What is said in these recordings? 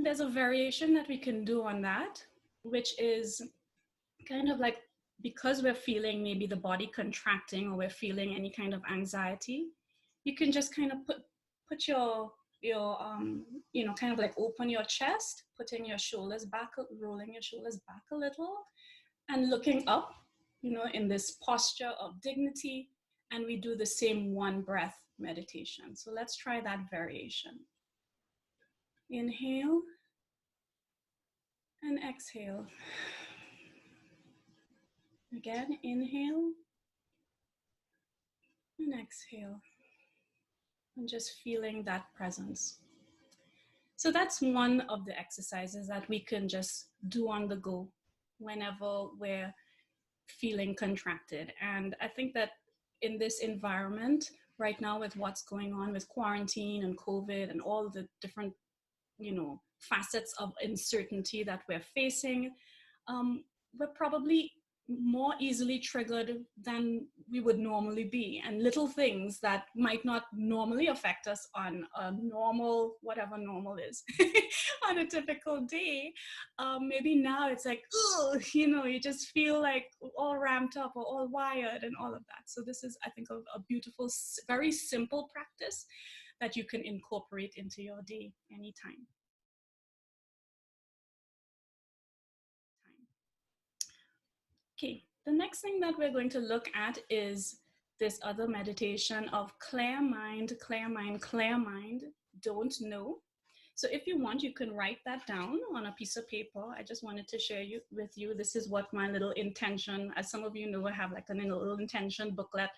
There's a variation that we can do on that, which is kind of like, because we're feeling maybe the body contracting or we're feeling any kind of anxiety, you can just kind of put your you know, kind of like open your chest, putting your shoulders back, rolling your shoulders back a little, and looking up, you know, in this posture of dignity. And we do the same one breath meditation. So let's try that variation. Inhale and exhale. Again, inhale and exhale. And just feeling that presence. So that's one of the exercises that we can just do on the go whenever we're feeling contracted. And I think that in this environment right now, with what's going on with quarantine and COVID and all the different, you know, facets of uncertainty that we're facing, we're probably more easily triggered than we would normally be. And little things that might not normally affect us on a normal, whatever normal is, on a typical day, maybe now it's like, oh, you know, you just feel like all ramped up or all wired and all of that. So this is, I think, a beautiful, very simple practice that you can incorporate into your day anytime. Okay, the next thing that we're going to look at is this other meditation of clear mind, clear mind, clear mind, don't know. So if you want, you can write that down on a piece of paper. I just wanted to share with you, this is what my little intention, as some of you know, I have like a little intention booklet.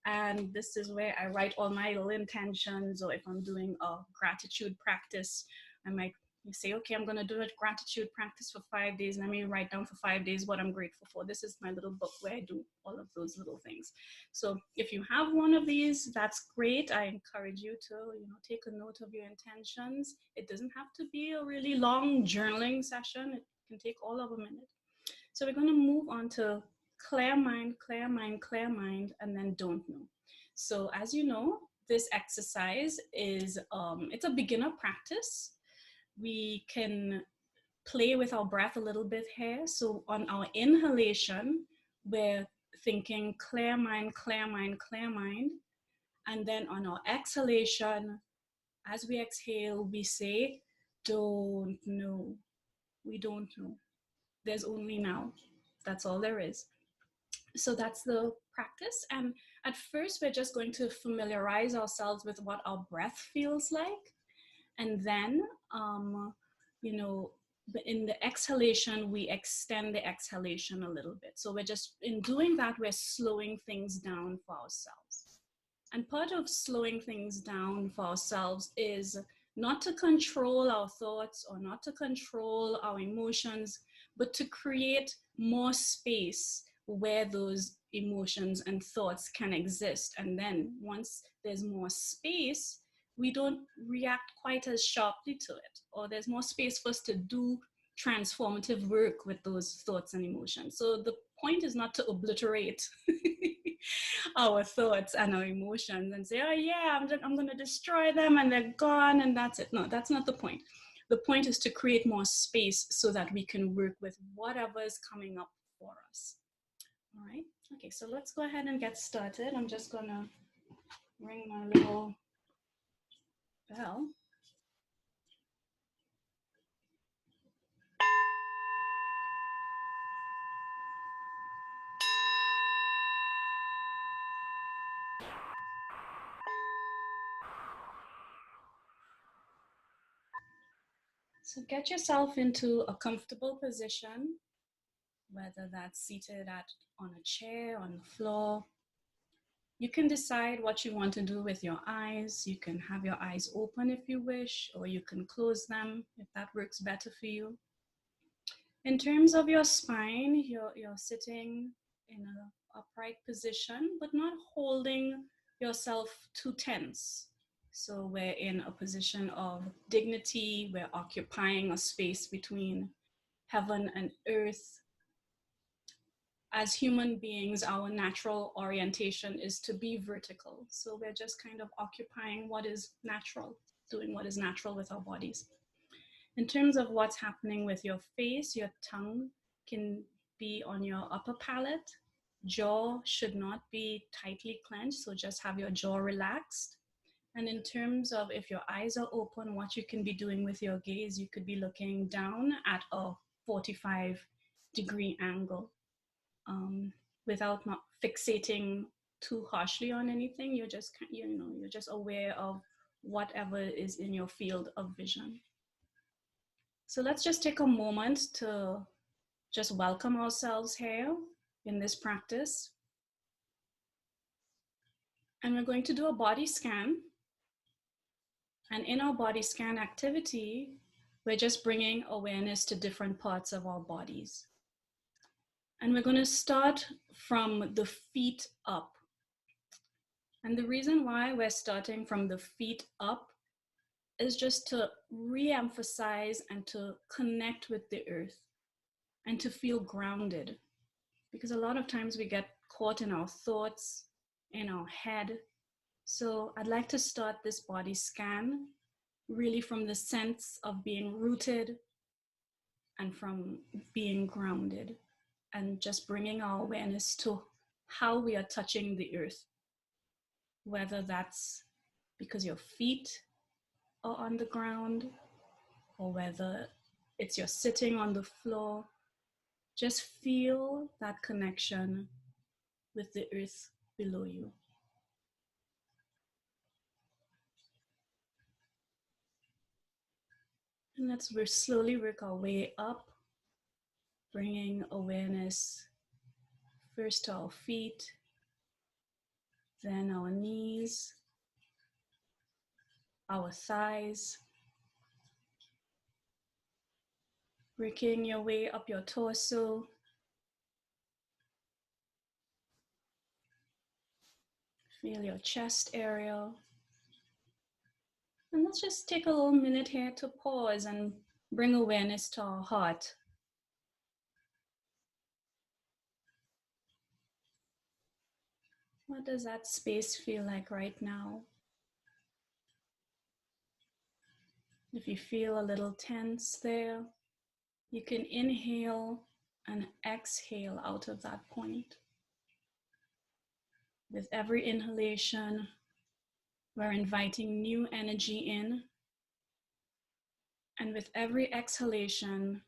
And this is where I write all my little intentions, or if I'm doing a gratitude practice, I might say, okay, I'm going to do a gratitude practice for 5 days. Let me write down for 5 days what I'm grateful for. This is my little book where I do all of those little things. So if you have one of these, that's great. I encourage you to, you know, take a note of your intentions. It doesn't have to be a really long journaling session. It can take all of a minute. So we're going to move on to clear mind, clear mind, clear mind, and then don't know. So as you know, this exercise is, it's a beginner practice. We can play with our breath a little bit here. So on our inhalation, we're thinking clear mind, clear mind, clear mind. And then on our exhalation, as we exhale, we say, don't know. We don't know. There's only now. That's all there is. So that's the practice. And at first, we're just going to familiarize ourselves with what our breath feels like. And then, you know, in the exhalation, we extend the exhalation a little bit. So we're just, in doing that, we're slowing things down for ourselves. And part of slowing things down for ourselves is not to control our thoughts or not to control our emotions, but to create more space where those emotions and thoughts can exist. And then once there's more space, we don't react quite as sharply to it, or there's more space for us to do transformative work with those thoughts and emotions. So the point is not to obliterate our thoughts and our emotions and say, oh yeah, I'm going to destroy them and they're gone and that's it. No, that's not the point. The point is to create more space so that we can work with whatever is coming up for us. All right. Okay, so let's go ahead and get started. I'm just going to ring my little bell. So get yourself into a comfortable position, whether that's seated on a chair, on the floor. You can decide what you want to do with your eyes. You can have your eyes open if you wish, or you can close them if that works better for you. In terms of your spine, you're sitting in an upright position, but not holding yourself too tense. So we're in a position of dignity. We're occupying a space between heaven and earth. As human beings, our natural orientation is to be vertical. So we're just kind of occupying what is natural, doing what is natural with our bodies. In terms of what's happening with your face, your tongue can be on your upper palate. Jaw should not be tightly clenched, so just have your jaw relaxed. And in terms of if your eyes are open, what you can be doing with your gaze, you could be looking down at a 45-degree angle, without not fixating too harshly on anything. You're just, you're just aware of whatever is in your field of vision. So let's just take a moment to just welcome ourselves here in this practice. And we're going to do a body scan. And in our body scan activity, we're just bringing awareness to different parts of our bodies. And we're going to start from the feet up. And the reason why we're starting from the feet up is just to re-emphasize and to connect with the earth and to feel grounded. Because a lot of times we get caught in our thoughts, in our head. So I'd like to start this body scan really from the sense of being rooted and from being grounded, and just bringing our awareness to how we are touching the earth, whether that's because your feet are on the ground or whether it's you're sitting on the floor. Just feel that connection with the earth below you. And let's slowly work our way up, bringing awareness first to our feet, then our knees, our thighs, working your way up your torso, feel your chest area. And let's just take a little minute here to pause and bring awareness to our heart. What does that space feel like right now? If you feel a little tense there, you can inhale and exhale out of that point. With every inhalation, we're inviting new energy in. And with every exhalation,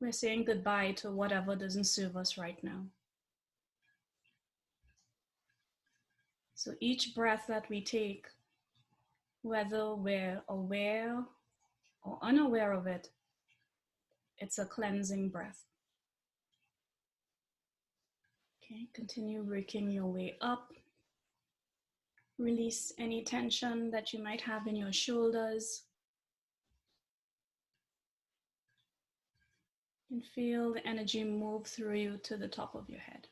we're saying goodbye to whatever doesn't serve us right now. So each breath that we take, whether we're aware or unaware of it, it's a cleansing breath. Okay, continue working your way up. Release any tension that you might have in your shoulders. And feel the energy move through you to the top of your head.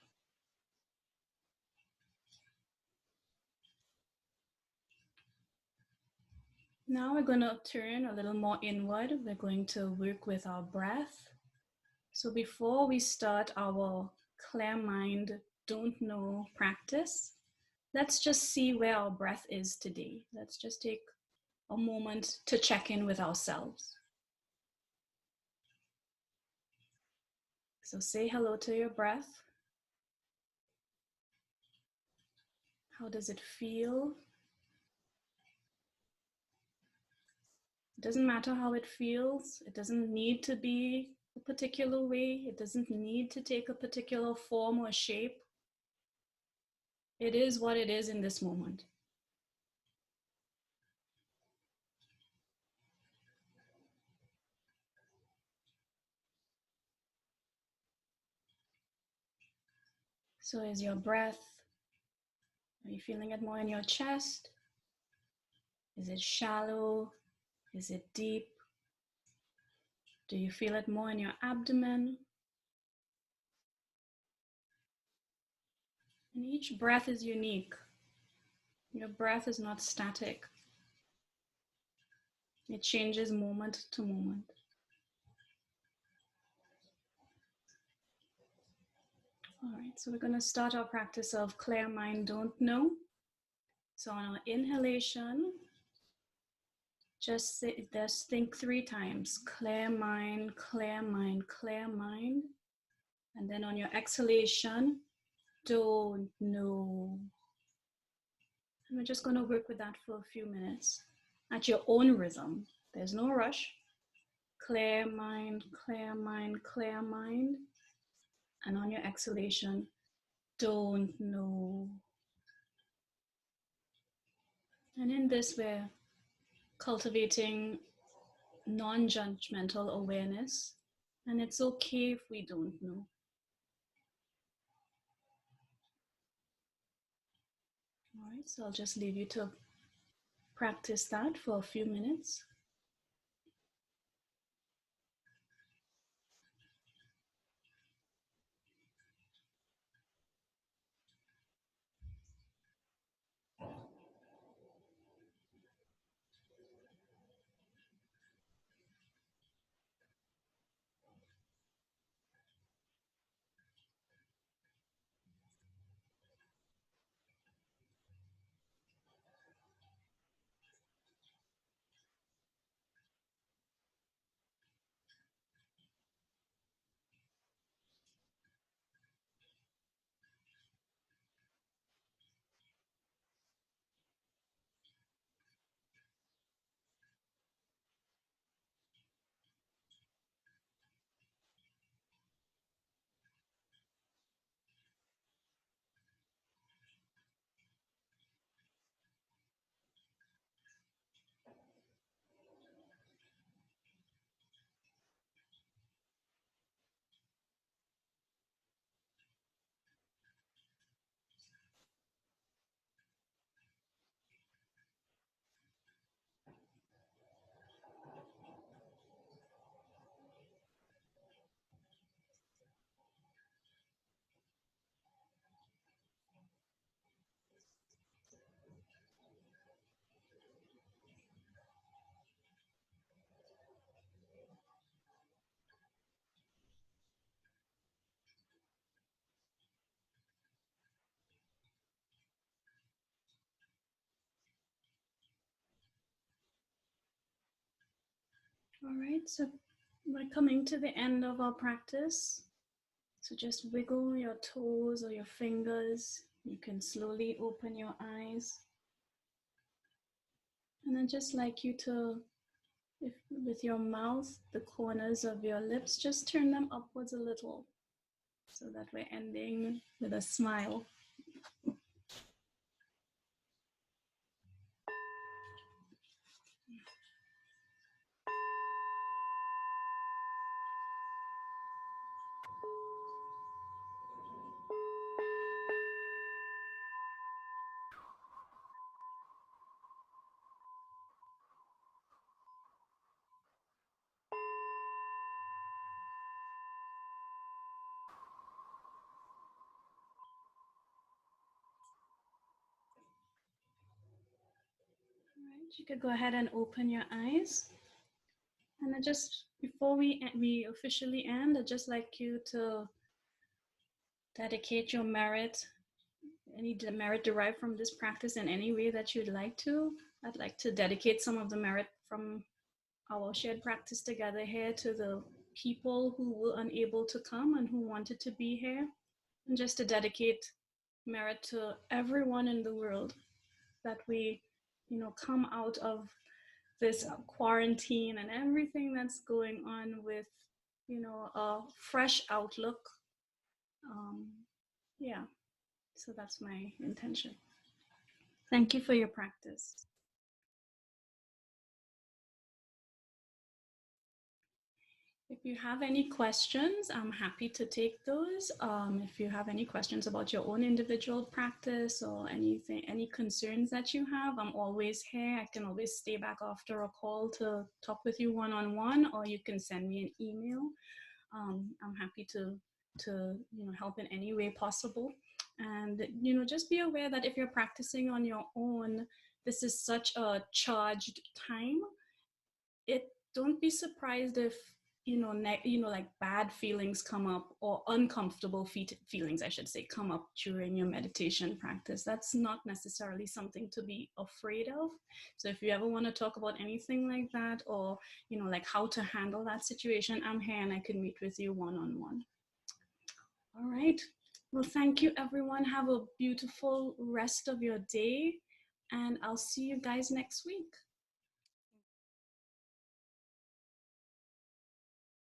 Now we're going to turn a little more inward. We're going to work with our breath. So before we start our clear mind, don't know practice, let's just see where our breath is today. Let's just take a moment to check in with ourselves. So say hello to your breath. How does it feel? It doesn't matter how it feels. It doesn't need to be a particular way. It doesn't need to take a particular form or shape. It is what it is in this moment. So is your breath, are you feeling it more in your chest? Is it shallow? Is it deep? Do you feel it more in your abdomen? And each breath is unique. Your breath is not static. It changes moment to moment. All right, so we're going to start our practice of clear mind, don't know. So on our inhalation, Just think 3 times. Clear mind, clear mind, clear mind. And then on your exhalation, don't know. And we're just going to work with that for a few minutes at your own rhythm. There's no rush. Clear mind, clear mind, clear mind. And on your exhalation, don't know. And in this, we're cultivating non-judgmental awareness. And it's okay if we don't know. All right, so I'll just leave you to practice that for a few minutes. All right, so we're coming to the end of our practice. So just wiggle your toes or your fingers. You can slowly open your eyes. And I'd just like you to, with your mouth, the corners of your lips, just turn them upwards a little so that we're ending with a smile. All right, you could go ahead and open your eyes. And I just, before we officially end, I'd just like you to dedicate your merit, any merit derived from this practice in any way that you'd like to. I'd like to dedicate some of the merit from our shared practice together here to the people who were unable to come and who wanted to be here. And just to dedicate merit to everyone in the world, that we, come out of this quarantine and everything that's going on with, a fresh outlook. Yeah, so that's my intention. Thank you for your practice. If you have any questions, I'm happy to take those. If you have any questions about your own individual practice or anything, any concerns that you have, I'm always here. I can always stay back after a call to talk with you one-on-one, or you can send me an email. I'm happy to help in any way possible. And just be aware that if you're practicing on your own, this is such a charged time. Don't be surprised if like bad feelings come up, or uncomfortable feelings, I should say, come up during your meditation practice, that's not necessarily something to be afraid of. So if you ever want to talk about anything like that, or like how to handle that situation, I'm here and I can meet with you one-on-one. All right. Well, thank you, everyone. Have a beautiful rest of your day, and I'll see you guys next week.